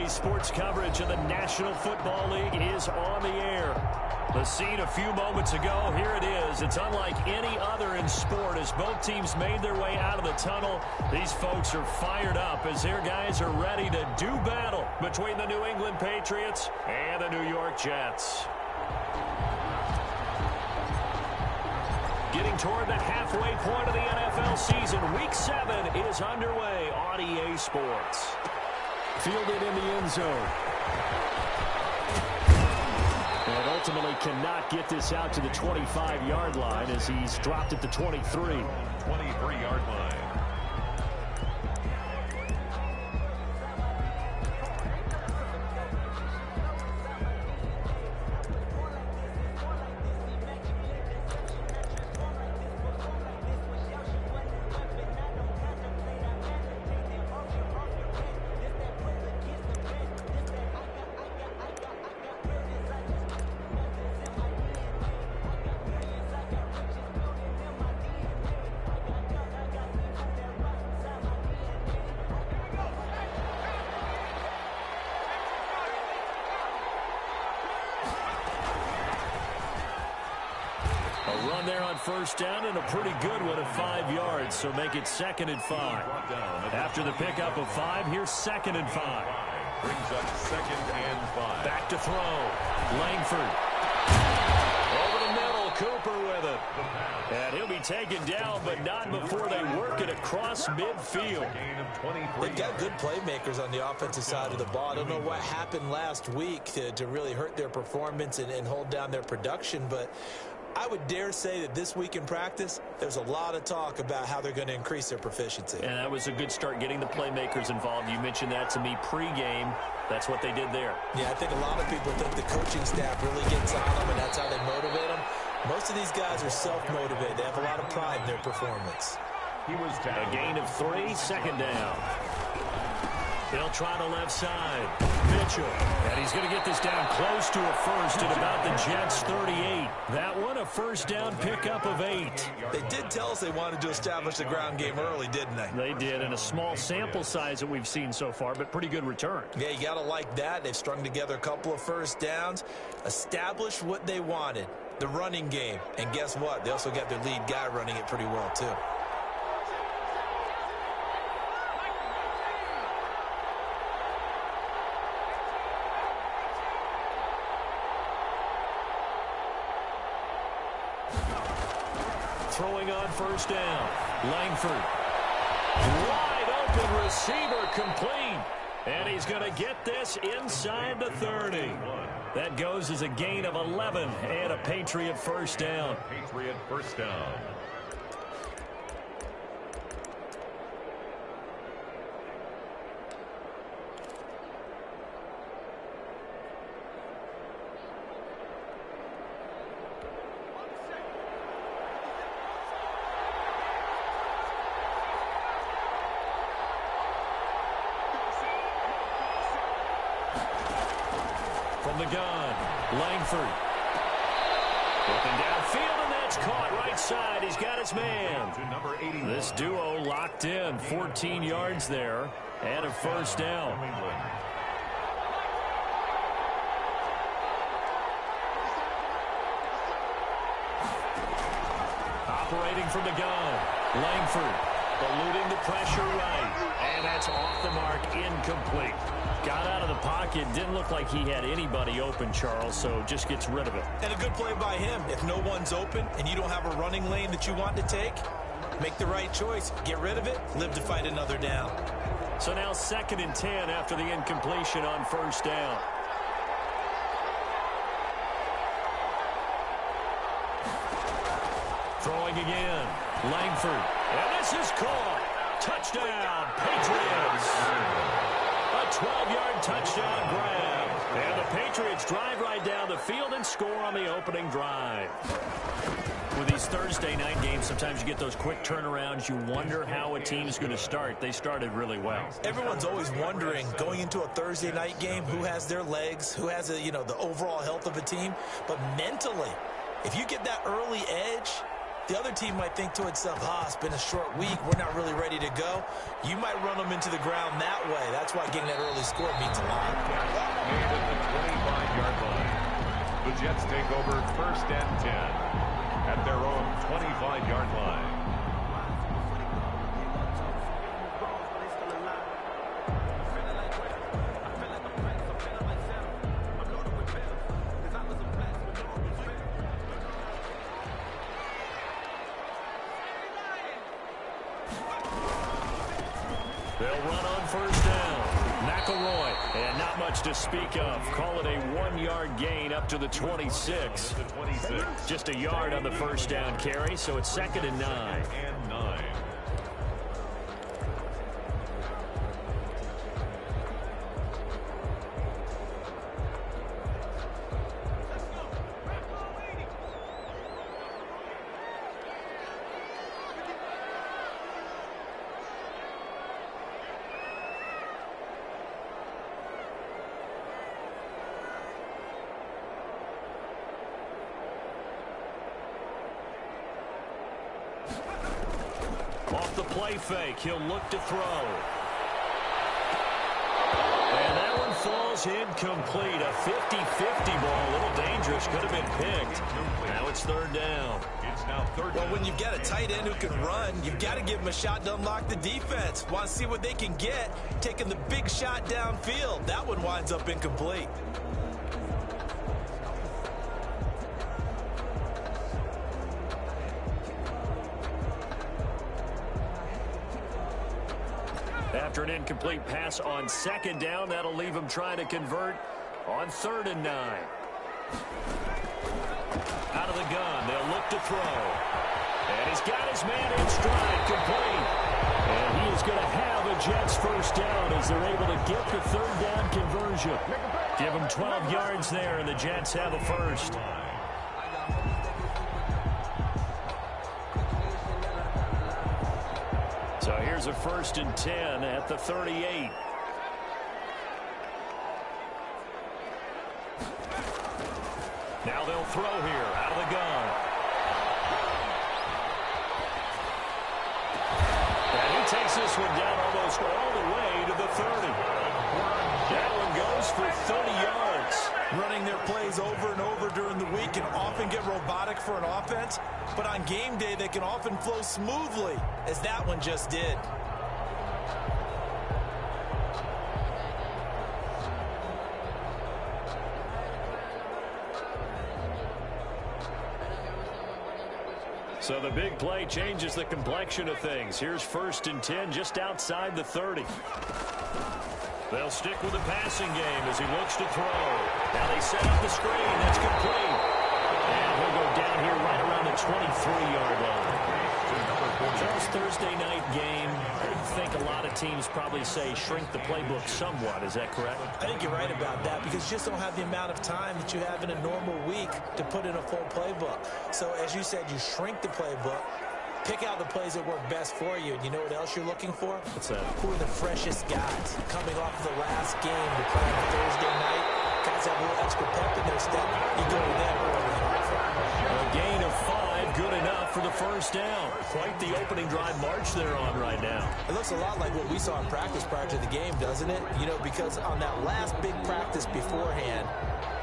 RDA Sports coverage of the National Football League is on the air. The scene a few moments ago, here it is. It's unlike any other in sport as both teams made their way out of the tunnel. These folks are fired up as their guys are ready to do battle between the New England Patriots and the New York Jets. Getting toward the halfway point of the NFL season, Week 7 is underway on EA Sports. Fielded in the end zone. And ultimately cannot get this out to the 25-yard line as he's dropped at the 23. 23-yard line. Run there on first down and a pretty good one at 5 yards, so make it 2nd and 5. After the pickup of 5, here's 2nd and 5. Brings up 2nd and 5. Back to throw. Langford. Over the middle, Cooper with it. And he'll be taken down, but not before they work it across midfield. They've got good playmakers on the offensive side of the ball. I don't know what happened last week to really hurt their performance and hold down their production, but I would dare say that this week in practice, there's a lot of talk about how they're going to increase their proficiency. And that was a good start getting the playmakers involved. You mentioned that to me pregame. That's what they did there. Yeah, I think a lot of people think the coaching staff really gets on them, and that's how they motivate them. Most of these guys are self-motivated. They have a lot of pride in their performance. A gain of 3, 2nd down. They'll try the left side. Mitchell. And he's going to get this down close to a first at about the Jets' 38. That one a first down pickup of 8. They did tell us they wanted to establish the ground game early, didn't they? They did, and a small sample size that we've seen so far, but pretty good return. Yeah, you got to like that. They've strung together a couple of first downs, established what they wanted, the running game. And guess what? They also got their lead guy running it pretty well, too. Throwing on first down. Langford. Wide open receiver complete. And he's going to get this inside the 30. That goes as a gain of 11 and a Patriot first down. Patriot first down. From the gun, Langford. Looking downfield, and that's caught right side. He's got his man. This duo locked in, 14 yards there, and a first down. Operating from the gun, Langford. Eluding the pressure right. And that's off the mark, incomplete. Got out of the pocket, didn't look like he had anybody open, Charles, so just gets rid of it. And a good play by him. If no one's open and you don't have a running lane that you want to take, make the right choice. Get rid of it, live to fight another down. So now 2nd and 10 after the incompletion on first down. Throwing again, Langford. And this is caught. Touchdown, Patriots. A 12-yard touchdown grab. And the Patriots drive right down the field and score on the opening drive. With these Thursday night games, sometimes you get those quick turnarounds. You wonder how a team's going to start. They started really well. Everyone's always wondering, going into a Thursday night game, who has their legs, who has the overall health of a team. But mentally, if you get that early edge, The other team might think to itself, it's been a short week. We're not really ready to go. You might run them into the ground that way. That's why getting that early score means a lot. Made at the 25-yard line. The Jets take over 1st and 10 at their own 25-yard line. They'll run on 1st down. McElroy, and not much to speak of. Call it a 1-yard gain up to the 26. Just a yard on the 1st down carry, so it's 2nd and 9. Off the play fake, he'll look to throw. And that one falls incomplete. A 50-50 ball, a little dangerous, could have been picked. Now it's 3rd down. It's now 3rd down. Well, when you've got a tight end who can run, you've got to give him a shot to unlock the defense. Want to see what they can get, taking the big shot downfield. That one winds up incomplete. After an incomplete pass on 2nd down, that'll leave him trying to convert on 3rd and 9. Out of the gun, they'll look to throw. And he's got his man in stride, complete. And he is going to have a Jets 1st down as they're able to get the 3rd down conversion. Give him 12 yards there, and the Jets have a 1st. So here's a 1st and 10 at the 38. Now they'll throw here out of the gun. And he takes this one down almost all the way to the 30. That one goes for 30 yards. Running their plays over and over during the week can often get robotic for an offense, but on game day they can often flow smoothly, as that one just did. So the big play changes the complexion of things. Here's 1st and 10 just outside the 30. They'll stick with the passing game as he looks to throw. Now they set up the screen. That's complete. And he'll go down here right around the 23-yard line. Charles, Thursday night game. I think a lot of teams probably say shrink the playbook somewhat. Is that correct? I think you're right about that, because you just don't have the amount of time that you have in a normal week to put in a full playbook. So as you said, you shrink the playbook, pick out the plays that work best for you. And you know what else you're looking for? What's that? Who are the freshest guys coming off of the last game to play on Thursday night? Guys have a little extra pep in their step. You go to them early and often. A gain of 5, good enough for the 1st down. Quite the opening drive march they're on right now. It looks a lot like what we saw in practice prior to the game, doesn't it? You know, because on that last big practice beforehand,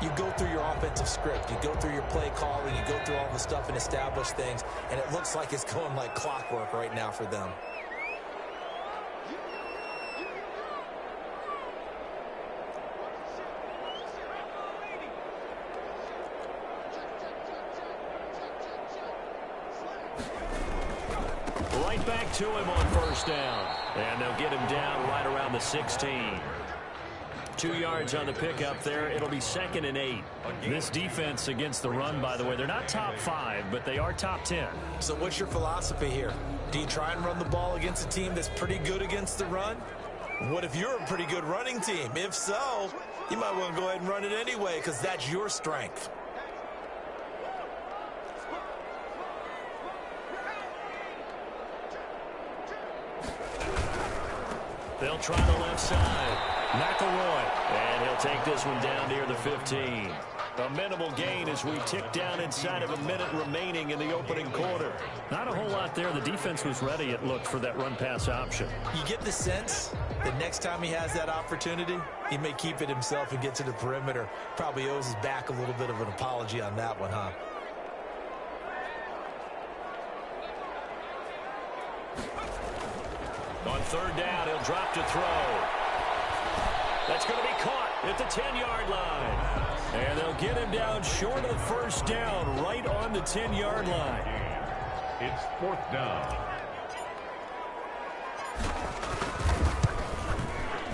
you go through your offensive script. You go through your play calling. You go through all the stuff and establish things. And it looks like it's going like clockwork right now for them. Right back to him on 1st down. And they'll get him down right around the 16. 2 yards on the pickup there. It'll be 2nd and 8. This defense against the run, by the way, they're not top 5, but they are top 10. So what's your philosophy here? Do you try and run the ball against a team that's pretty good against the run? What if you're a pretty good running team? If so, you might want to go ahead and run it anyway, because that's your strength. They'll try the left side. McElroy. And he'll take this one down near the 15. A minimal gain as we tick down inside of a minute remaining in the opening quarter. Not a whole lot there. The defense was ready, it looked, for that run-pass option. You get the sense that next time he has that opportunity, he may keep it himself and get to the perimeter. Probably owes his back a little bit of an apology on that one, huh? On third down, he'll drop to throw. That's going to be caught at the 10-yard line. And they'll get him down short of first down, right on the 10-yard line. It's fourth down.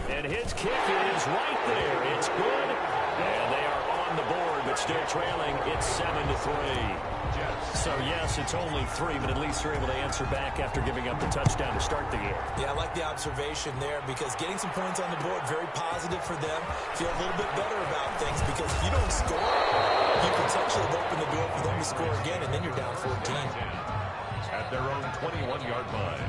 And his kick is right there. It's good. And they are on the board, but still trailing. It's 7-3. So, yes, it's only 3, but at least they're able to answer back after giving up the touchdown to start the game. Yeah, I like the observation there because getting some points on the board, very positive for them. Feel a little bit better about things because if you don't score, you potentially open the door for them to score again, and then you're down 14. At their own 21-yard line.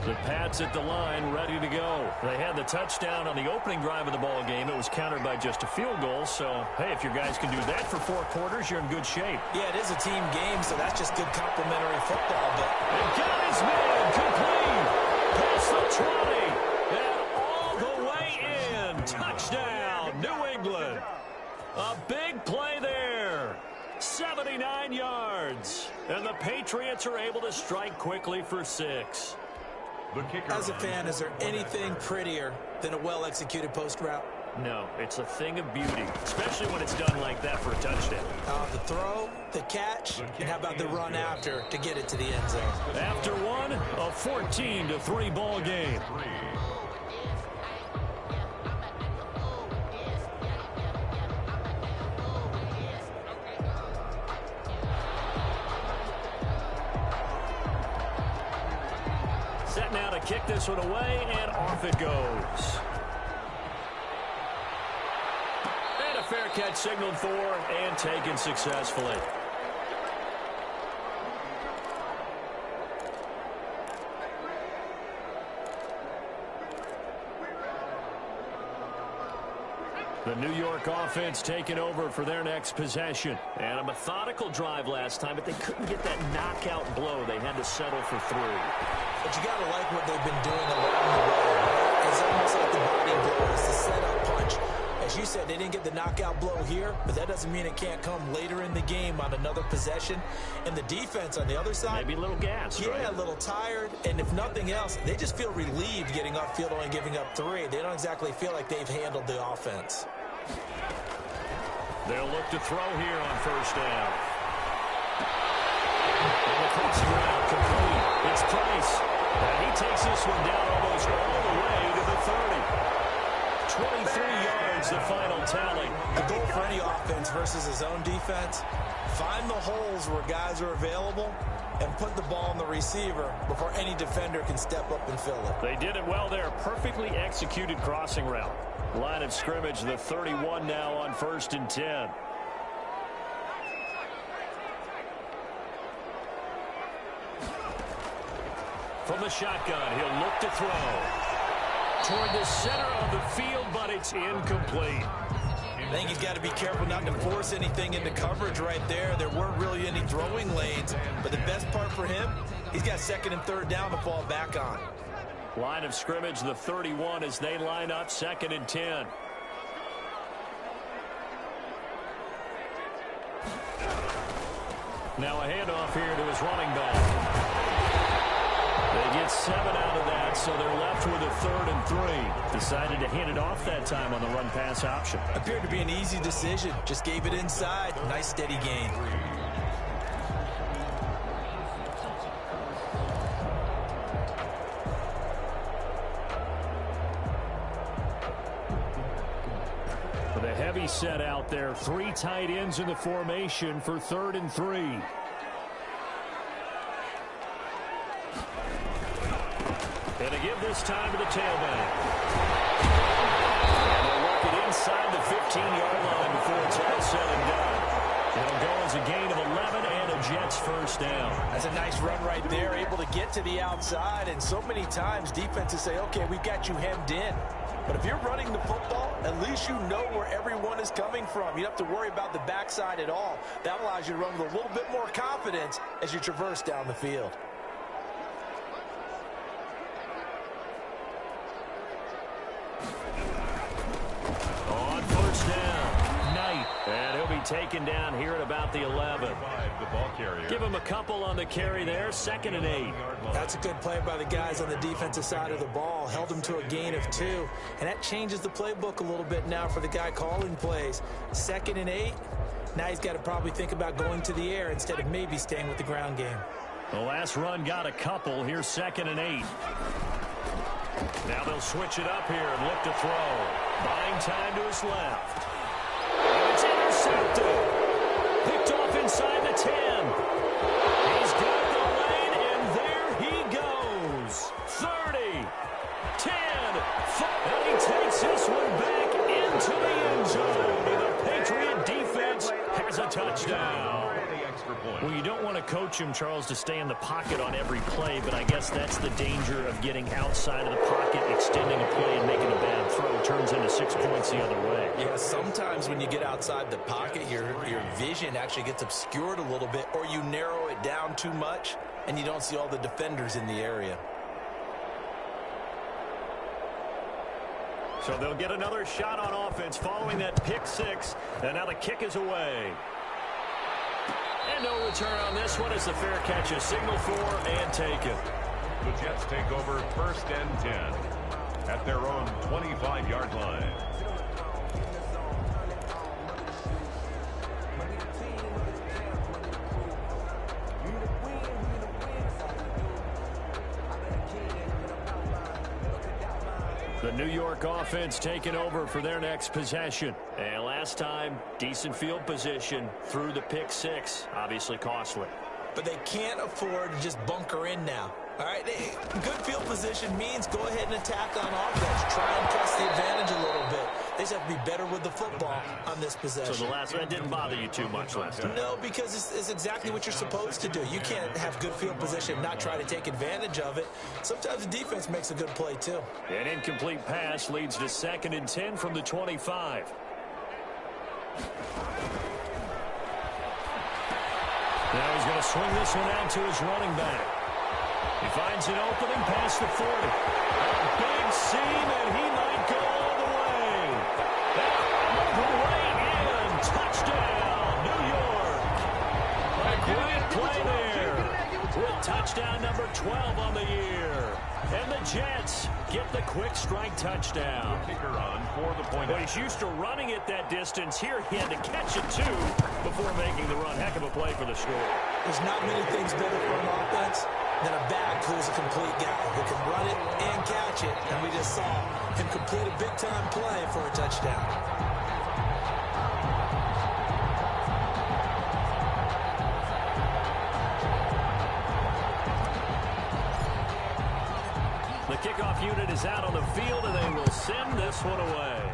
The Pats at the line, ready to go. They had the touchdown on the opening drive of the ball game. It was countered by just a field goal. So, hey, if your guys can do that for 4 quarters, you're in good shape. Yeah, it is a team game, so that's just good complimentary football. But and got his man complete. Past the 20. And all the way in. Touchdown, New England. A big play there. 79 yards. And the Patriots are able to strike quickly for 6. As a fan, is there anything prettier than a well-executed post route? No, it's a thing of beauty, especially when it's done like that for a touchdown. The throw, the catch, and how about the run after to get it to the end zone? After one, a 14-3 ball game. Set now to kick this one away, and off it goes. And a fair catch signaled for and taken successfully. The New York offense taking over for their next possession. And a methodical drive last time, but they couldn't get that knockout blow. They had to settle for 3. But you got to like what they've been doing along the way. It's almost like the body blow. It's the setup punch. As you said, they didn't get the knockout blow here, but that doesn't mean it can't come later in the game on another possession. And the defense on the other side, maybe a little gassed, yeah, right? A little tired. And if nothing else, they just feel relieved getting upfield and giving up 3. They don't exactly feel like they've handled the offense. They'll look to throw here on first down. And the crossing route complete. It's Price. And he takes this one down almost all the way to the 30. 23 yards, the final tally. The goal for any offense versus his own defense, find the holes where guys are available and put the ball on the receiver before any defender can step up and fill it. They did it well there. Perfectly executed crossing route. Line of scrimmage, the 31 now on 1st and 10. From the shotgun, he'll look to throw. Toward the center of the field, but it's incomplete. I think he's got to be careful not to force anything into coverage right there. There weren't really any throwing lanes, but the best part for him, he's got 2nd and 3rd down to fall back on. Line of scrimmage, the 31 as they line up 2nd and 10. Now a handoff here to his running back. They get 7 out of that, so they're left with a 3rd and 3. Decided to hand it off that time on the run-pass option. Appeared to be an easy decision. Just gave it inside. Nice steady gain. With a heavy set out there, 3 tight ends in the formation for 3rd and 3. And to give this time to the tailback. And they'll work it inside the 15-yard line before it's all said and done. It'll go as a gain of 11 and a Jets first down. That's a nice run right there. Able to get get to the outside, and so many times defenses say, okay, we've got you hemmed in. But if you're running the football, at least you know where everyone is coming from. You don't have to worry about the backside at all. That allows you to run with a little bit more confidence as you traverse down the field. On first down, Knight. And he'll be taken down here at about the 11. The ball carrier. Give him a couple on the carry there, 2nd and 8. That's a good play by the guys on the defensive side of the ball. Held them to a gain of 2. And that changes the playbook a little bit now for the guy calling plays. 2nd and 8. Now he's got to probably think about going to the air instead of maybe staying with the ground game. The last run got a couple. Here's 2nd and 8. Now they'll switch it up here and look to throw. Buying time to his left. And it's intercepted. Picked off inside the 10. He's got the lane, and there he goes. 30, 10, 5, and he takes this one back into the end zone. The Patriot defense has a touchdown. Well, you don't want to coach him, Charles, to stay in the pocket on every play, but I guess that's the danger of getting outside of the pocket, extending a play, and making a bad throw. Turns into 6 points the other way. Yeah, sometimes when you get outside the pocket, your vision actually gets obscured a little bit, or you narrow it down too much, and you don't see all the defenders in the area. So they'll get another shot on offense following that pick 6, and now the kick is away. And no return on this one as the fair catch is signaled for and taken. The Jets take over 1st and 10 at their own 25-yard line. The New York offense taking over for their next possession. And last time, decent field position through the pick 6. Obviously costly. But they can't afford to just bunker in now. All right, good field position means go ahead and attack on offense. Try and press the advantage a little bit. They just have to be better with the football on this possession. So the last one didn't bother you too much last time? No, because it's exactly what you're supposed to do. You can't have good field position and not try to take advantage of it. Sometimes the defense makes a good play, too. An incomplete pass leads to 2nd and 10 from the 25. Now he's going to swing this one out to his running back. He finds an opening past the 40. A big seam, and he might go all the way. Way in. Touchdown, New York. A great play there. With touchdown number 12 on the year. And the Jets get the quick strike touchdown. Kicker on for the point. Well, he's used to running it that distance. Here he had to catch it, too, before making the run. Heck of a play for the score. There's not many things better for an offense than a back who's a complete guy who can run it and catch it. And we just saw him complete a big-time play for a touchdown. The kickoff unit is out on the field, and they will send this one away.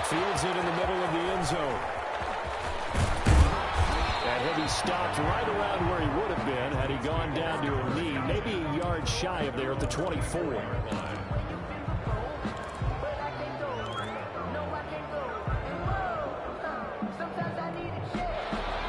Fields it in the middle of the end zone. And he'll be stopped right around where he would have been had he gone down to a knee, maybe a yard shy of there at the 24.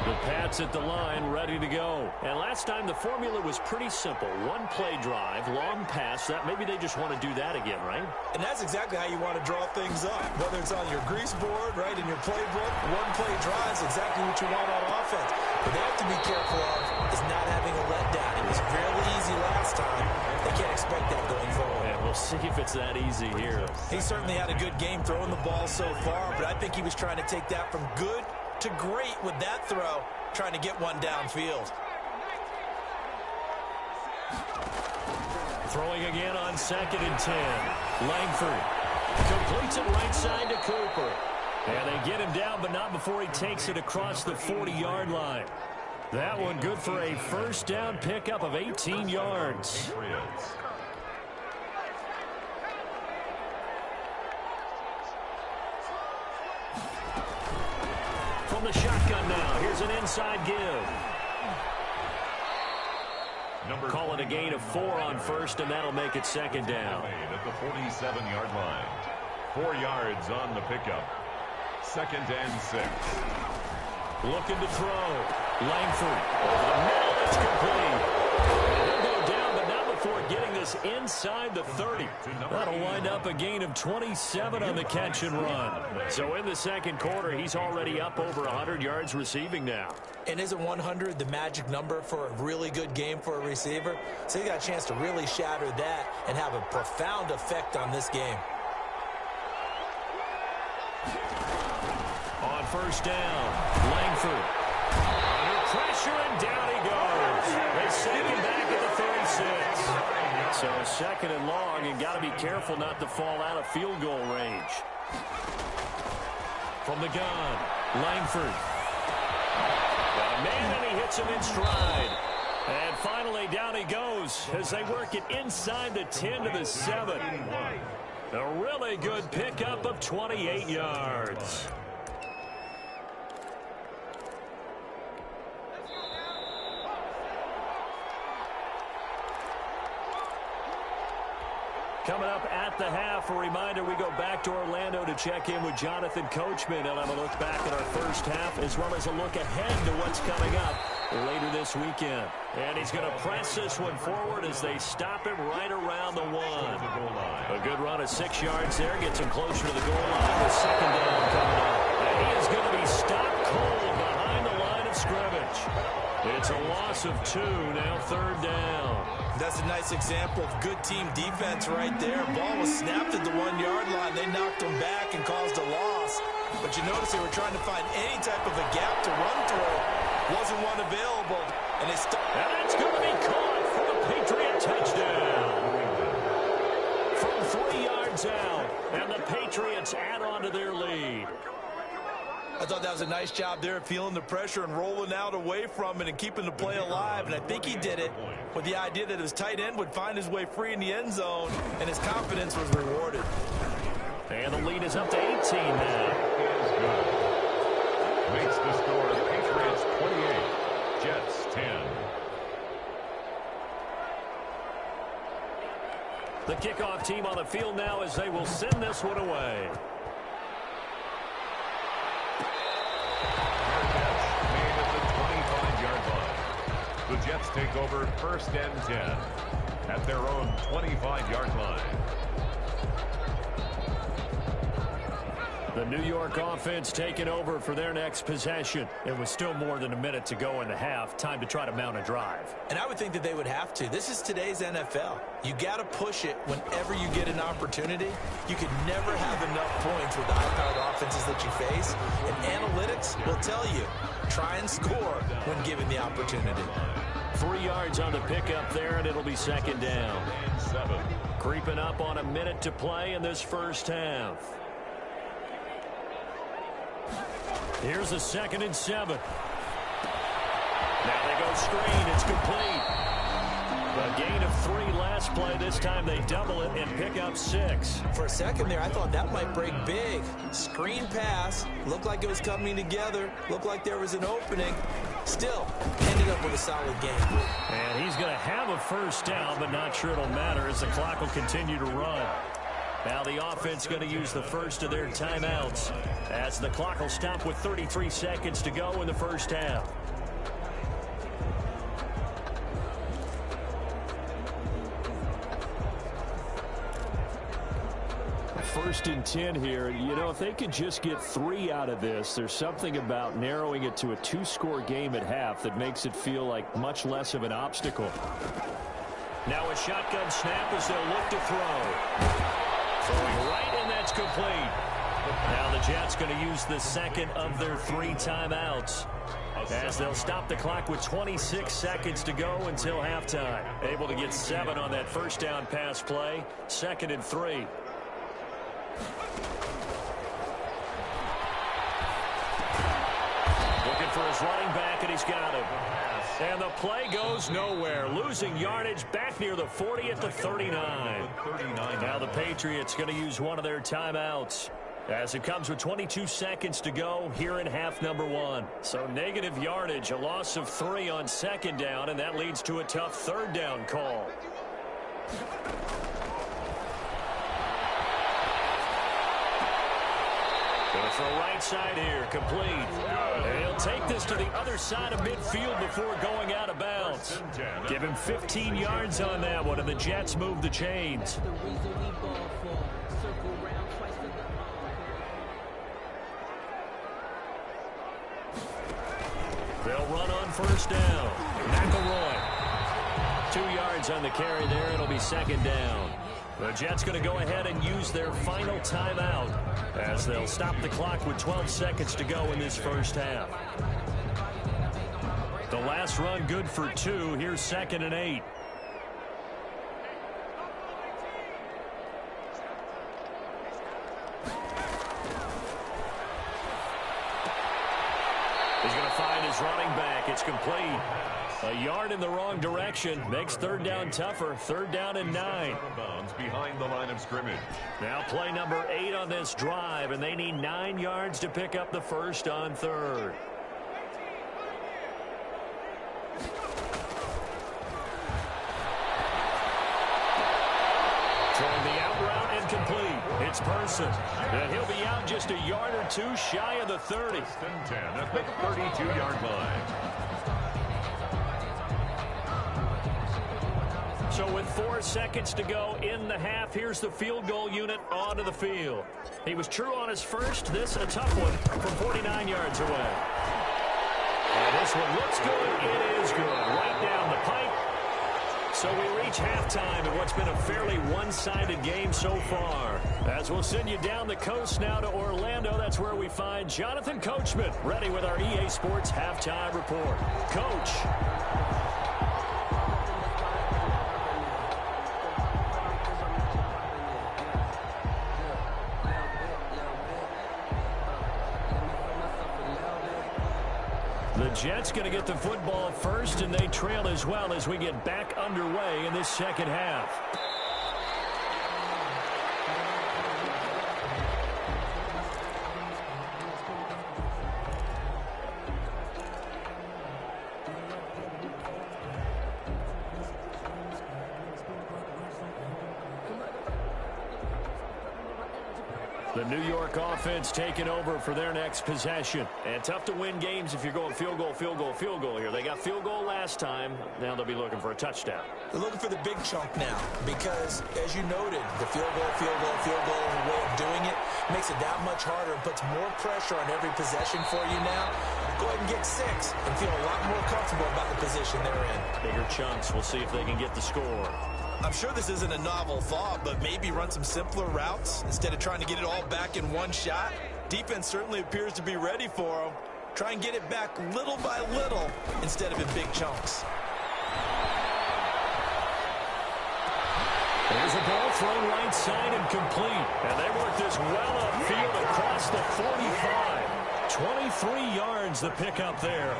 The Pats at the line, ready to go. And last time the formula was pretty simple. One play drive, long pass. That maybe they just want to do that again, right? And that's exactly how you want to draw things up. Whether it's on your grease board, right, in your playbook, one play drive is exactly what you want on offense. What they have to be careful of is not having a letdown. It was fairly easy last time. They can't expect that going forward. And we'll see if it's that easy here. He certainly had a good game throwing the ball so far, but I think he was trying to take that from good to great with that throw, trying to get one downfield. Throwing again on 2nd and 10. Langford completes it right side to Cooper. And they get him down, but not before he takes it across the 40-yard line. That one good for a first down pickup of 18 yards. From the shotgun now, here's an inside give. Call it a gain of 4 on first, and that'll make it second down. At the 47-yard line. 4 yards on the pickup. 2nd and 6. Looking to throw. Langford. Over the middle. It's complete. He'll go down, but not before getting this inside the 30. That'll wind up a gain of 27 on the catch and run. So in the second quarter, he's already up over 100 yards receiving now. And isn't 100 the magic number for a really good game for a receiver? So he got a chance to really shatter that and have a profound effect on this game. On first down, Langford. Under pressure, and down he goes. They send him back at the 36. So 2nd and long, and got to be careful not to fall out of field goal range. From the gun, Langford. Got a man, and he hits him in stride. And finally, down he goes as they work it inside the 10 to the 7. A really good pickup of 28 yards. Coming up at the half, a reminder, we go back to Orlando to check in with Jonathan Coachman. He'll have a look back at our first half as well as a look ahead to what's coming up later this weekend. And he's going to press this one forward as they stop him right around the 1. A good run of 6 yards there gets him closer to the goal line with 2nd down coming up. And he is going to be stopped cold behind the line of scrimmage. It's a loss of 2, now 3rd down. That's a nice example of good team defense right there. Ball was snapped at the 1-yard line. They knocked him back and caused a loss. But you notice they were trying to find any type of a gap to run through. Wasn't one available. And and it's going to be caught for a Patriot touchdown. From 3 yards out. And the Patriots add on to their lead. I thought that was a nice job there, feeling the pressure and rolling out away from it and keeping the play alive. And I think he did it with the idea that his tight end would find his way free in the end zone, and his confidence was rewarded. And the lead is up to 18 now. Makes the score Patriots 28, Jets 10. The kickoff team on the field now as they will send this one away. The Jets take over 1st and 10 at their own 25-yard line. The New York offense taking over for their next possession. It was still more than a minute to go in the half. Time to try to mount a drive. And I would think that they would have to. This is today's NFL. You got to push it whenever you get an opportunity. You can never have enough points with the high-powered offenses that you face. And analytics will tell you, try and score when given the opportunity. 3 yards on the pickup there, and it'll be 2nd down. 7. Creeping up on a minute to play in this first half. Here's a 2nd and 7. Now they go screen. It's complete. A gain of 3 last play. This time they double it and pick up 6. For a second there, I thought that might break big. Screen pass. Looked like it was coming together. Looked like there was an opening. Still, ended up with a solid game. And he's going to have a first down, but not sure it'll matter as the clock will continue to run. Now the offense going to use the first of their timeouts as the clock will stop with 33 seconds to go in the first half. First and 10 here. You know, if they could just get 3 out of this, there's something about narrowing it to a 2-score game at half that makes it feel like much less of an obstacle. Now a shotgun snap as they'll look to throw. Throwing right, and that's complete. Now the Jets going to use the second of their 3 timeouts as they'll stop the clock with 26 seconds to go until halftime. Able to get 7 on that first down pass play. 2nd and 3. Looking for his running back, and he's got him. And the play goes nowhere. Losing yardage back near the 40 at the 39. Now the Patriots going to use one of their timeouts as it comes with 22 seconds to go here in half number one. So negative yardage, a loss of 3 on second down, and that leads to a tough third down call. Going to throw right side here, complete. And he'll take this to the other side of midfield before going out of bounds. Give him 15 yards on that one, and the Jets move the chains. They'll run on first down. McElroy. 2 yards on the carry there. It'll be second down. The Jets going to go ahead and use their final timeout as they'll stop the clock with 12 seconds to go in this first half. The last run good for 2. Here's 2nd and 8. He's going to find his running back. It's complete. A yard in the wrong direction makes third down tougher. 3rd down and 9. Behind the line of scrimmage. Now play number 8 on this drive, and they need 9 yards to pick up the first on 3rd. Throwing the out route and complete. It's Person. And he'll be out just a yard or 2 shy of the 30. 10 at the 32-yard line. So with 4 seconds to go in the half, here's the field goal unit onto the field. He was true on his first. This a tough one from 49 yards away. And this one looks good. It is good. Right down the pipe. So we reach halftime in what's been a fairly one-sided game so far. As we'll send you down the coast now to Orlando, that's where we find Jonathan Coachman ready with our EA Sports Halftime Report. Coach. The Jets going to get the football first, and they trail as well as we get back underway in this second half. The New York offense taking over for their next possession. And tough to win games if you're going field goal, field goal, field goal here. They got field goal last time. Now they'll be looking for a touchdown. They're looking for the big chunk now because, as you noted, the field goal, way of doing it makes it that much harder and puts more pressure on every possession for you now. Go ahead and get 6 and feel a lot more comfortable about the position they're in. Bigger chunks. We'll see if they can get the score. I'm sure this isn't a novel thought, but maybe run some simpler routes instead of trying to get it all back in one shot. Defense certainly appears to be ready for them. Try and get it back little by little instead of in big chunks. There's a ball thrown right side and complete. And they work this well upfield across the 45. 23 yards the pickup there.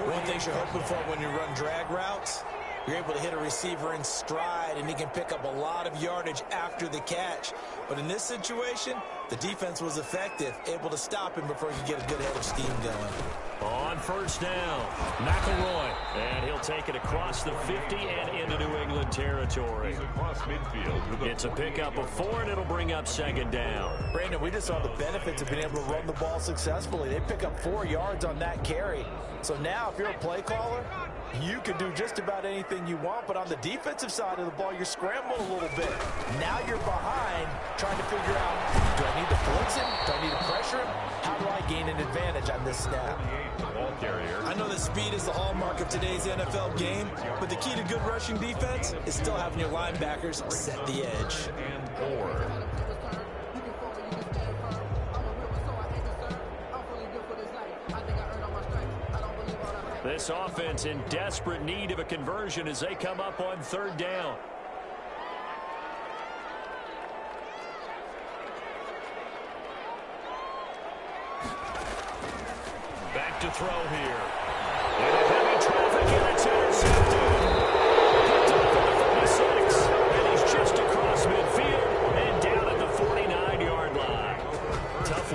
One thing you're hoping for when you run drag routes, you're able to hit a receiver in stride, and he can pick up a lot of yardage after the catch. But in this situation, the defense was effective, able to stop him before he could get a good head of steam going. On first down, McElroy. And he'll take it across the 50 and into New England territory. Across midfield. It's a pickup of 4, and it'll bring up second down. Brandon, we just saw the benefits of being able to run the ball successfully. They pick up 4 yards on that carry. So now if you're a play caller, you can do just about anything you want, but on the defensive side of the ball, you're scrambling a little bit. Now you're behind, trying to figure out, do I need to blitz him? Do I need to pressure him? How do I gain an advantage on this snap? I know that speed is the hallmark of today's NFL game, but the key to good rushing defense is still having your linebackers set the edge. This offense in desperate need of a conversion as they come up on third down. Back to throw here. Into heavy traffic, and it's intercepted. Picked up at the 46, and he's just across midfield and down at the 49-yard line. Tough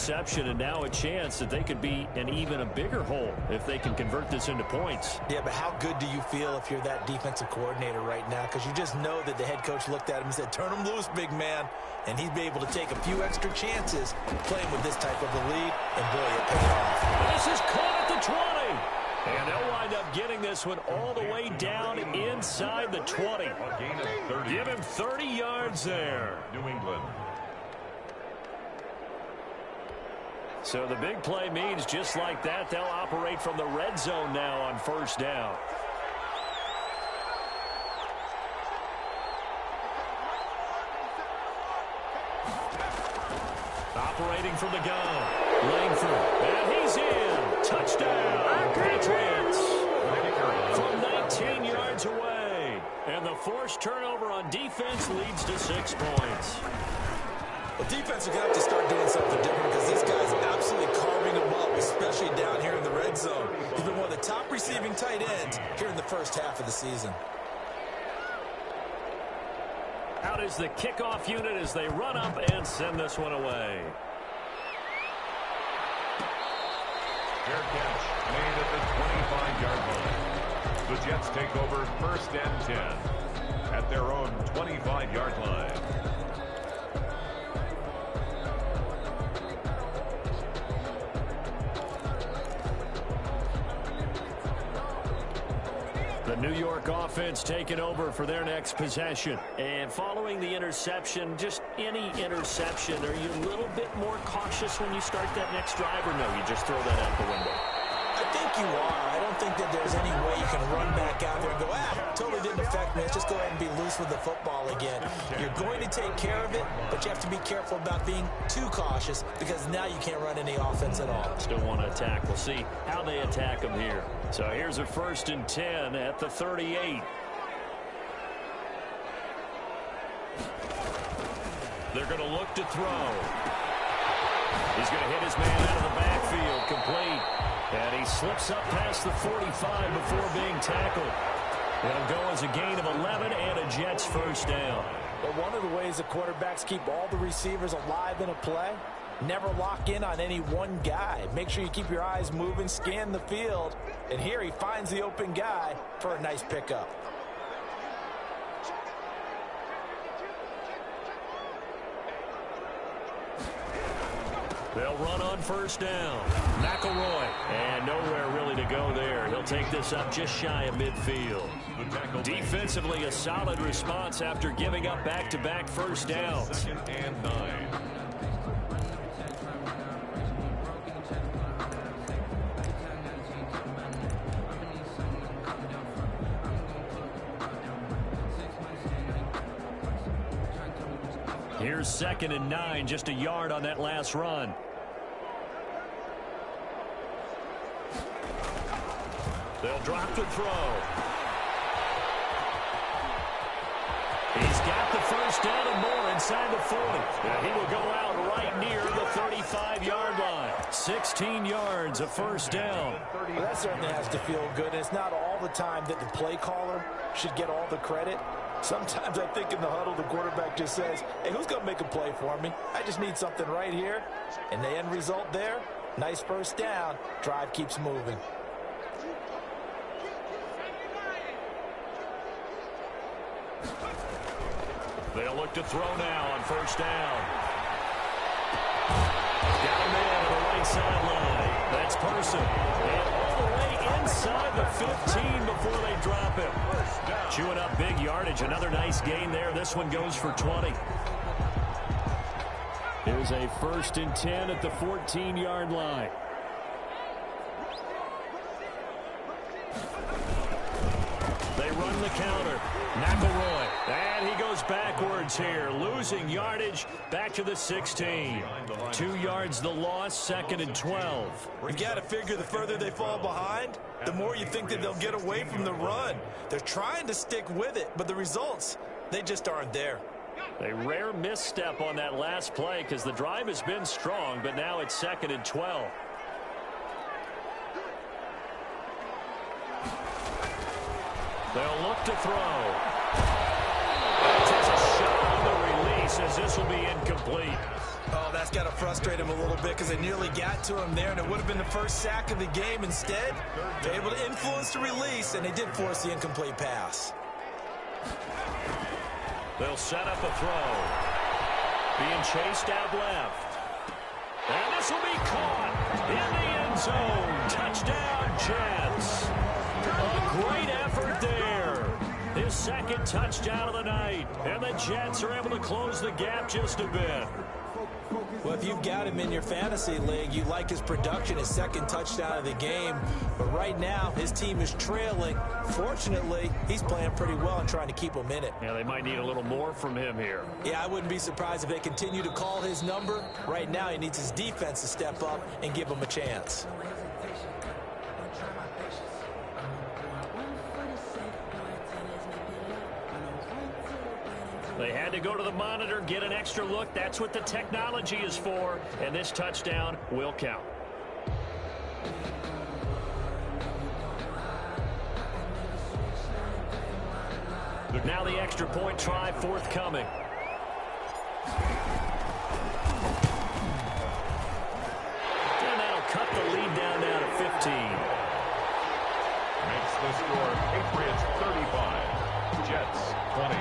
interception, and now a chance that they could be in even a bigger hole if they can convert this into points. Yeah, but how good do you feel if you're that defensive coordinator right now? Because you just know that the head coach looked at him and said, turn him loose, big man. And he'd be able to take a few extra chances playing with this type of a lead, and boy, it paid off. This is caught at the 20. And they'll wind up getting this one all the way down inside the 20. A gain of 30. Give him 30 yards there. New England. So the big play means just like that, they'll operate from the red zone now on first down. Operating from the gun. Langford. And he's in. Touchdown. Patriots. From 19 yards away. And the forced turnover on defense leads to 6 points. Well, defense are going to have to start doing something different because this guy's absolutely carving them up, especially down here in the red zone. He's been one of the top receiving tight ends here in the first half of the season. Out is the kickoff unit as they run up and send this one away. Fair catch made at the 25-yard line. The Jets take over first and 10 at their own 25-yard line. The New York offense taking over for their next possession. And following the interception, just any interception, are you a little bit more cautious when you start that next drive, or no, you just throw that out the window? I think you are. I don't think that there's any way you can run back out there and go, totally didn't affect me. Let's just go ahead and be loose with the football again. You're going to take care of it, but you have to be careful about being too cautious because now you can't run any offense at all. Still want to attack. We'll see how they attack them here. So here's a 1st and 10 at the 38. They're going to look to throw. He's going to hit his man out of the backfield, complete. And he slips up past the 45 before being tackled. It'll go as a gain of 11 and a Jets first down. But one of the ways the quarterbacks keep all the receivers alive in a play, never lock in on any one guy. Make sure you keep your eyes moving, scan the field. And here he finds the open guy for a nice pickup. They'll run on first down. McElroy. And nowhere really to go there. He'll take this up just shy of midfield. Defensively, a solid response after giving up back-to-back first downs. 2nd and 9. Here's 2nd and 9, just a yard on that last run. They'll drop the throw. He's got the first down and more inside the 40. And he will go out right near the 35-yard line. 16 yards, a first down. Well, that certainly has to feel good. And it's not all the time that the play caller should get all the credit. Sometimes I think in the huddle, the quarterback just says, hey, who's going to make a play for me? I just need something right here. And the end result there, nice first down. Drive keeps moving. They'll look to throw now on first down. Got him in on the right sideline. That's Person. And all the way inside the 15 before they drop him. Chewing up big yardage. Another nice gain there. This one goes for 20. Here's a 1st and 10 at the 14-yard line. They run the counter. McElroy. And he goes backwards here. Losing yardage back to the 16. 2 yards the loss, 2nd and 12. You've got to figure the further they fall behind, the more you think that they'll get away from the run. They're trying to stick with it, but the results, they just aren't there. A rare misstep on that last play because the drive has been strong, but now it's 2nd and 12. They'll look to throw. Takes a shot on the release. says this will be incomplete. Oh, that's got to frustrate him a little bit because they nearly got to him there, and it would have been the first sack of the game. Instead, they're able to influence the release, and they did force the incomplete pass. They'll set up a throw. Being chased out left. And this will be caught in the end zone. Touchdown, Jets. A great effort there. His second touchdown of the night. And the Jets are able to close the gap just a bit. Well, if you've got him in your fantasy league, you like his production, his second touchdown of the game. But right now, his team is trailing. Fortunately, he's playing pretty well and trying to keep them in it. Yeah, they might need a little more from him here. Yeah, I wouldn't be surprised if they continue to call his number. Right now, he needs his defense to step up and give him a chance. They had to go to the monitor, get an extra look. That's what the technology is for. And this touchdown will count. Now the extra point try forthcoming. And that'll cut the lead down now to 15. Makes the score Patriots 35, Jets 20.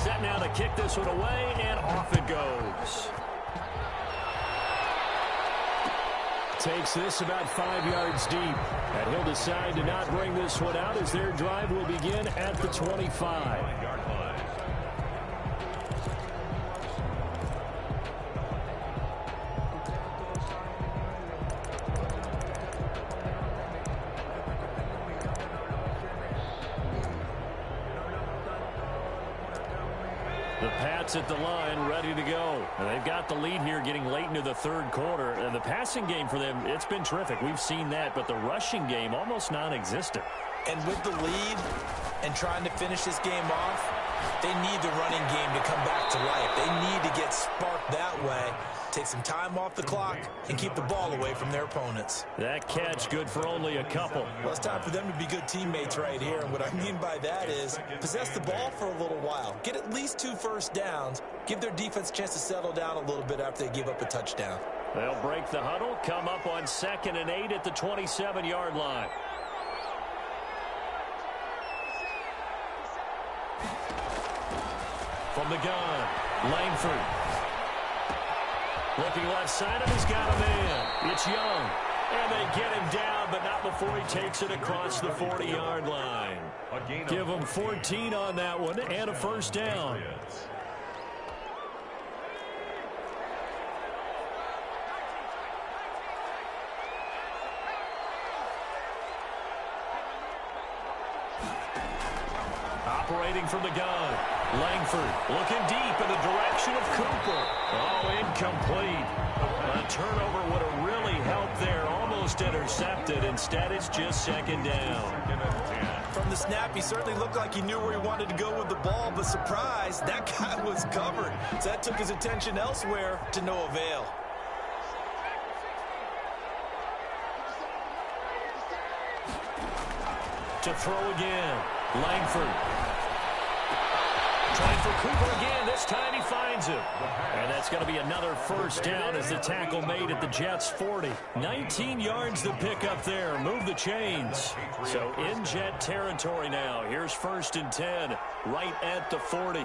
Set now to kick this one away, and off it goes. Takes this about 5 yards deep. And he'll decide to not bring this one out as their drive will begin at the 25. The Pats at the line, ready to go. And they've got the lead here getting late into the third quarter. And the passing game for them, it's been terrific. We've seen that, but the rushing game almost non-existent. And with the lead and trying to finish this game off, they need the running game to come back to life. They need to get sparked that way, take some time off the clock, and keep the ball away from their opponents. That catch good for only a couple. Well, it's time for them to be good teammates right here. And what I mean by that is possess the ball for a little while. Get at least 2 first downs. Give their defense a chance to settle down a little bit after they give up a touchdown. They'll break the huddle, come up on 2nd and 8 at the 27-yard line. From the gun, Langford. Looking left side of him, he's got a man. It's Young. And they get him down, but not before he takes it across the 40-yard line. Give him 14 on that one and a first down. Operating from the gun. Langford looking deep in the direction of Cooper. Oh, incomplete. A turnover would have really helped there. Almost intercepted. Instead, it's just 2nd down. From the snap, he certainly looked like he knew where he wanted to go with the ball, but surprise, that guy was covered. So that took his attention elsewhere to no avail. To throw again. Langford. Trying for Cooper again. This time he finds him. And that's going to be another first down as the tackle made at the Jets' 40. 19 yards to pick up there. Move the chains. So in Jet territory now. Here's 1st and 10 right at the 40.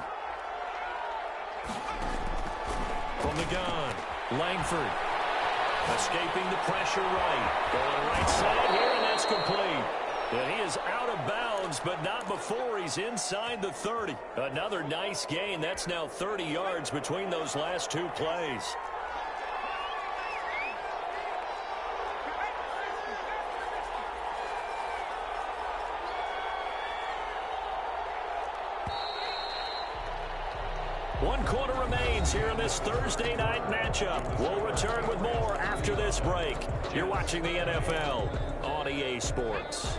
From the gun, Langford. Escaping the pressure right. Going right side here, and that's complete. And he is out of bounds, but not before he's inside the 30. Another nice gain. That's now 30 yards between those last 2 plays. One quarter remains here in this Thursday night matchup. We'll return with more after this break. You're watching the NFL on EA Sports.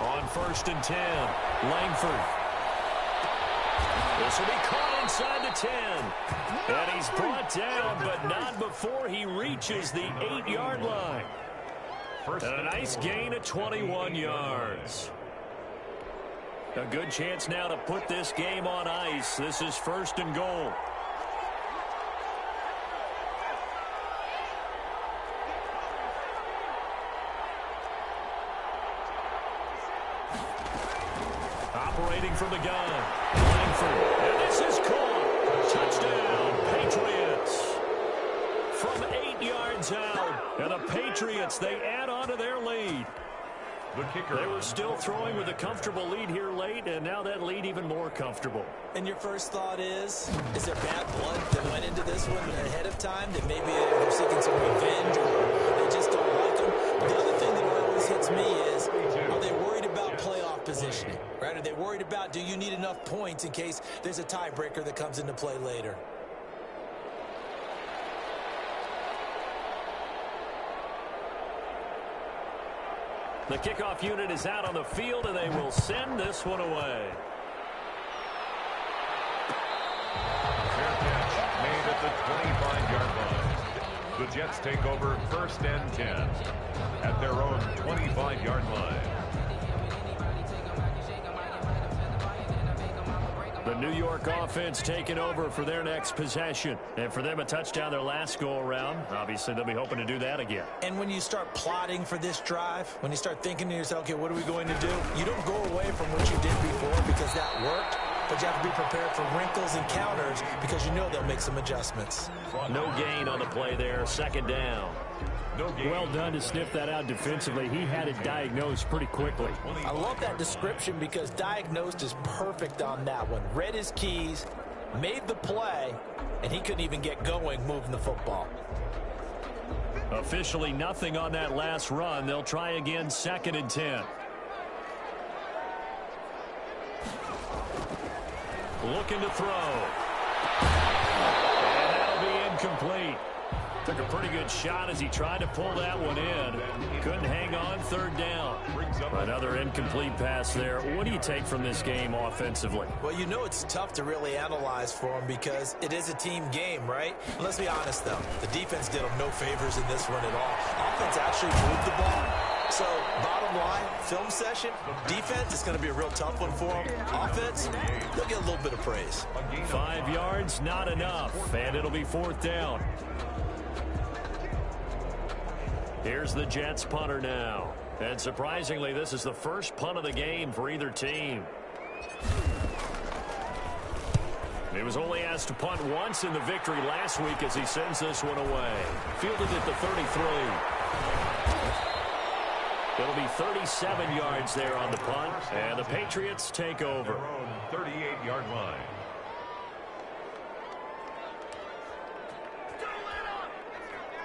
On first and 10. Langford. This will be caught inside the 10. And he's brought down, but not before he reaches the 8-yard line. And a nice gain of 21 yards. A good chance now to put this game on ice. This is first and goal. Operating from the gun. Langford. And this is caught. Touchdown, Patriots. From 8 yards out. And the Patriots, they add on to their lead. The kicker. They were still throwing with a comfortable lead here late, and now that lead even more comfortable. And your first thought is there bad blood that went into this one ahead of time? That maybe they're seeking some revenge or they just don't like them? The other thing that always hits me is, are they worried about playoff positioning? Right? Are they worried about, do you need enough points in case there's a tiebreaker that comes into play later? The kickoff unit is out on the field, and they will send this one away. Fair catch made at the 25-yard line. The Jets take over first and 10 at their own 25-yard line. The New York offense taking over for their next possession. And for them, a touchdown their last go-around. Obviously, they'll be hoping to do that again. And when you start plotting for this drive, when you start thinking to yourself, okay, what are we going to do? You don't go away from what you did before because that worked, but you have to be prepared for wrinkles and counters because you know they'll make some adjustments. No gain on the play there. Second down. Well done to sniff that out defensively. He had it diagnosed pretty quickly. I love that description because diagnosed is perfect on that one. Read his keys, made the play, and he couldn't even get going moving the football. Officially nothing on that last run. They'll try again, second and 10. Looking to throw. And that'll be incomplete. Took a pretty good shot as he tried to pull that one in. Couldn't hang on, third down. Another incomplete pass there. What do you take from this game offensively? Well, you know it's tough to really analyze for them because it is a team game, right? And let's be honest, though. The defense did them no favors in this one at all. Offense actually moved the ball. So, bottom line, film session, defense is going to be a real tough one for them. Offense, they'll get a little bit of praise. 5 yards, not enough. And it'll be fourth down. Here's the Jets punter now. And surprisingly, this is the first punt of the game for either team. He was only asked to punt once in the victory last week as he sends this one away. Fielded at the 33. It'll be 37 yards there on the punt, and the Patriots take over. 38-yard line.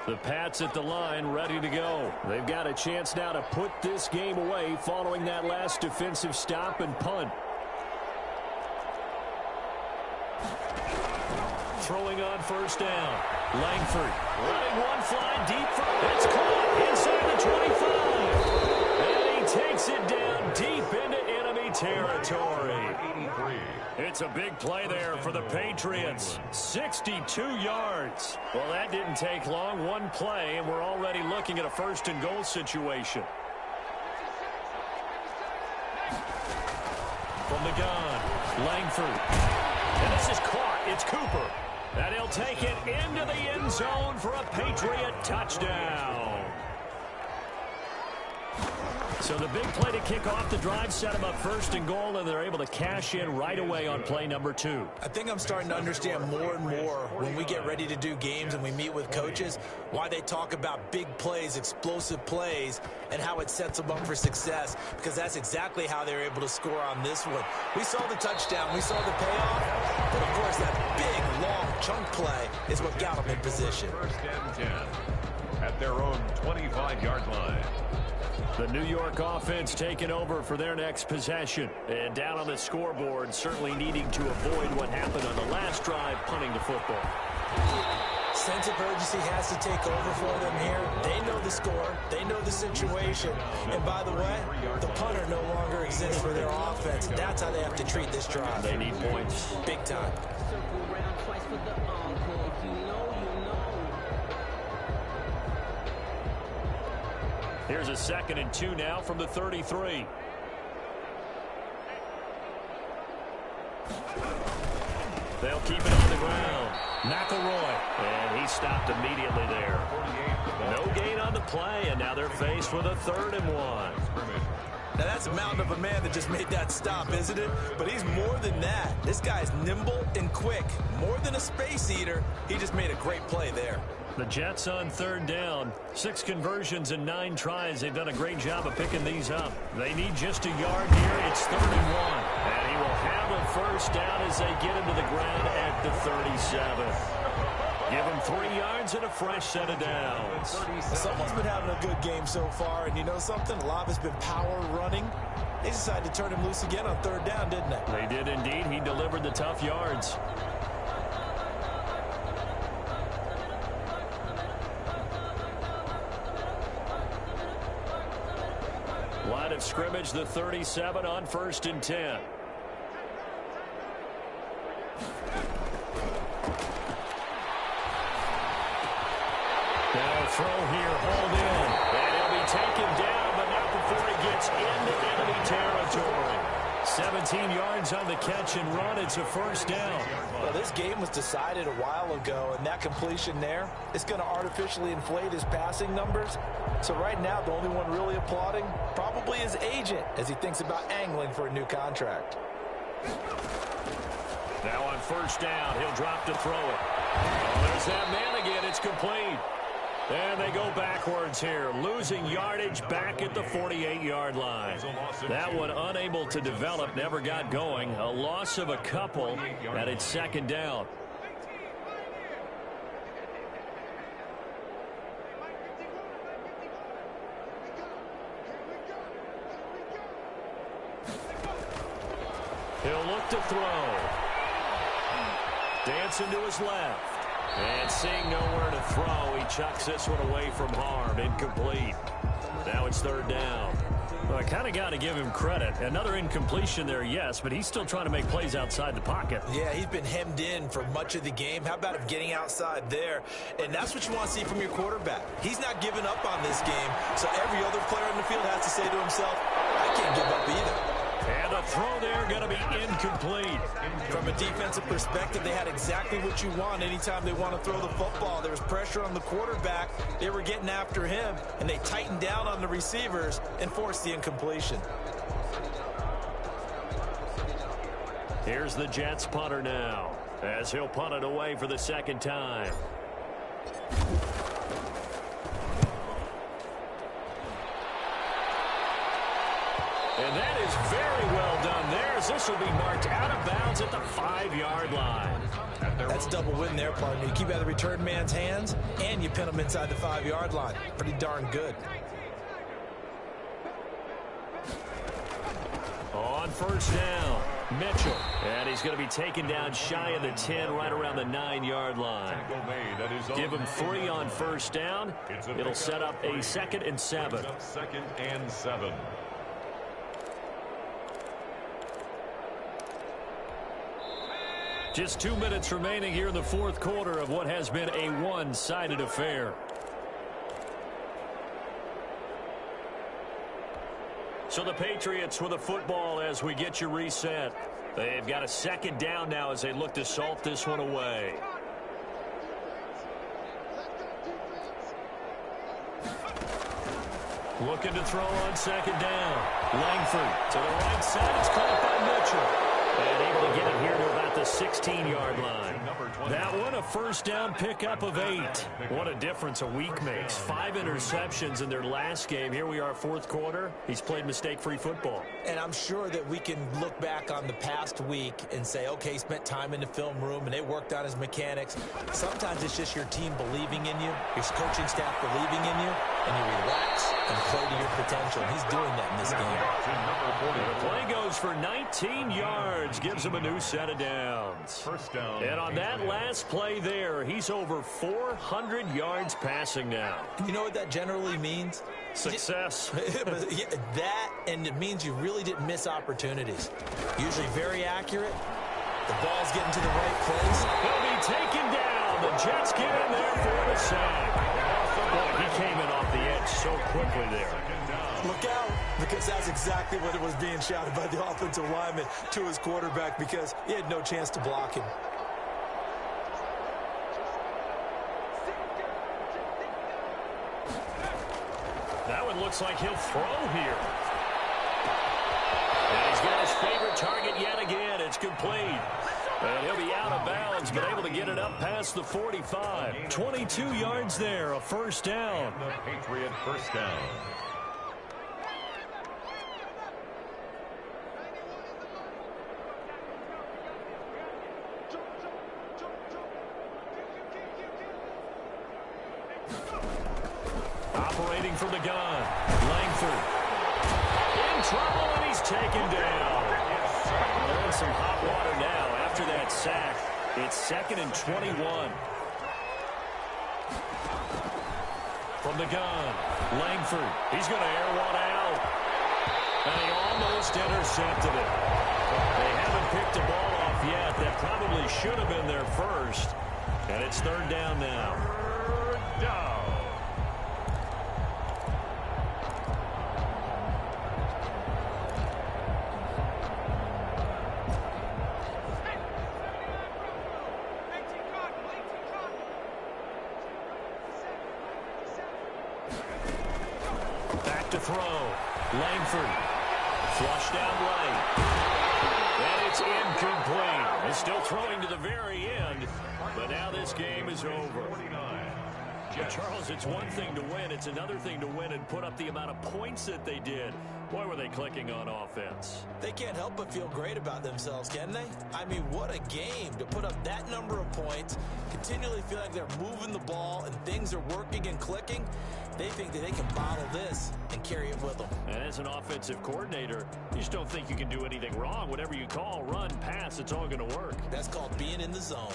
The Pats at the line, ready to go. They've got a chance now to put this game away following that last defensive stop and punt. Throwing on first down. Langford letting one fly deep for it's caught inside the 25. And he takes it down deep into enemy territory. 83. It's a big play there for the Patriots. 62 yards. Well, that didn't take long. One play, and we're already looking at a first and goal situation. From the gun, Langford. And this is caught. It's Cooper. And he'll take it into the end zone for a Patriot touchdown. So the big play to kick off the drive set them up first and goal, and they're able to cash in right away on play number 2. I think I'm starting to understand more and more when we get ready to do games and we meet with coaches why they talk about big plays, explosive plays, and how it sets them up for success, because that's exactly how they're able to score on this one. We saw the touchdown. We saw the payoff. But, of course, that big, long chunk play is what got them in position. First and 10 at their own 25-yard line. The New York offense taking over for their next possession. And down on the scoreboard, certainly needing to avoid what happened on the last drive, punting the football. Sense of urgency has to take over for them here. They know the score. They know the situation. And by the way, the punter no longer exists for their offense. That's how they have to treat this drive. They need points. Big time. Here's a 2nd and 2 now from the 33. They'll keep it on the ground. McElroy, and he stopped immediately there. No gain on the play, and now they're faced with a 3rd and 1. Now, that's a mountain of a man that just made that stop, isn't it? But he's more than that. This guy's nimble and quick. More than a space eater, he just made a great play there. The Jets on 3rd down. 6 conversions and 9 tries. They've done a great job of picking these up. They need just a yard here. It's 3rd and 1. And he will have a 1st down as they get him to the ground at the 37. Give him 3 yards and a fresh set of downs. Someone's been having a good game so far, and you know something? A lot has been power running. They decided to turn him loose again on 3rd down, didn't they? They did indeed. He delivered the tough yards. Line of scrimmage, the 37 on 1st and 10. Now a throw here, hauled in. And he'll be taken down, but not before he gets into enemy territory. 17 yards on the catch and run. It's a 1st down. Well, this game was decided a while ago, and that completion there is going to artificially inflate his passing numbers. So right now, the only one really applauding probably his agent as he thinks about angling for a new contract. Now on 1st down, he'll drop to throw it. Oh, there's that man again. It's complete. And they go backwards here, losing yardage back at the 48-yard line. That one unable to develop, never got going. A loss of a couple, and it's 2nd down. He'll look to throw. Dancing to his left. And seeing nowhere to throw, he chucks this one away from harm. Incomplete. Now it's 3rd down. Well, I kind of got to give him credit. Another incompletion there, yes, but he's still trying to make plays outside the pocket. Yeah, he's been hemmed in for much of the game. How about him getting outside there? And that's what you want to see from your quarterback. He's not giving up on this game, so every other player in the field has to say to himself, I can't give up either. And the throw there going to be incomplete. From a defensive perspective, they had exactly what you want anytime they want to throw the football. There was pressure on the quarterback. They were getting after him, and they tightened down on the receivers and forced the incompletion. Here's the Jets punter now, as he'll punt it away for the 2nd time. And that is very well done there, as this will be marked out of bounds at the 5-yard line. That's double win there, partner. You keep out of the return man's hands, and you pin him inside the 5-yard line. Pretty darn good. On 1st down, Mitchell. And he's going to be taken down shy of the 10, right around the 9-yard line. Give him 3 on 1st down. It'll set up a 2nd and 7. 2nd and 7. Just 2 minutes remaining here in the 4th quarter of what has been a one-sided affair. So the Patriots with the football as we get you reset. They've got a 2nd down now as they look to salt this one away. Looking to throw on 2nd down. Langford to the right side. It's caught by Mitchell. And able to get it here to about the 16-yard line. That one, a 1st down pickup of 8. What a difference a week makes. 5 interceptions in their last game. Here we are, 4th quarter. He's played mistake-free football. And I'm sure that we can look back on the past week and say, okay, he spent time in the film room and they worked on his mechanics. Sometimes it's just your team believing in you, your coaching staff believing in you. and you relax and play to your potential. And he's doing that in this game. The play goes for 19 yards, gives him a new set of downs. First down. And on that last play there, he's over 400 yards passing now. You know what that generally means? Success. That, and it means you really didn't miss opportunities. Usually very accurate. The ball's getting to the right place. He'll be taken down. The Jets get in there for the sack. Boy, he came in off the edge so quickly there. Look out, because that's exactly what it was being shouted by the offensive lineman to his quarterback, because he had no chance to block him. That one looks like he'll throw here. And he's got his favorite target yet again. It's complete. And he'll be out of bounds, but able to get it up past the 45. 22 yards there, a first down. The Patriot first down. Operating from the gun, Langford. In trouble, and he's taken down. They're in some hot water now after that sack. It's 2nd and 21. From the gun, Langford. He's going to air one out. And he almost intercepted it. They haven't picked a ball off yet. That probably should have been their first. And it's 3rd down now. Third down. To throw. Langford. Flush down right. And it's incomplete. He's still throwing to the very end. But now this game is over. But Charles, it's one thing to win. It's another thing to win and put up the amount of points that they did. Boy, were they clicking on offense. They can't help but feel great about themselves, can they? I mean, what a game to put up that number of points, continually feel like they're moving the ball and things are working and clicking. They think that they can bottle this and carry it with them. And as an offensive coordinator, you just don't think you can do anything wrong. Whatever you call, run, pass, it's all going to work. That's called being in the zone.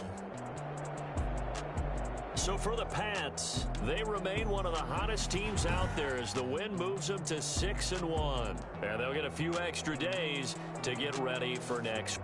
So for the Pats, they remain one of the hottest teams out there as the win moves them to 6-1. And they'll get a few extra days to get ready for next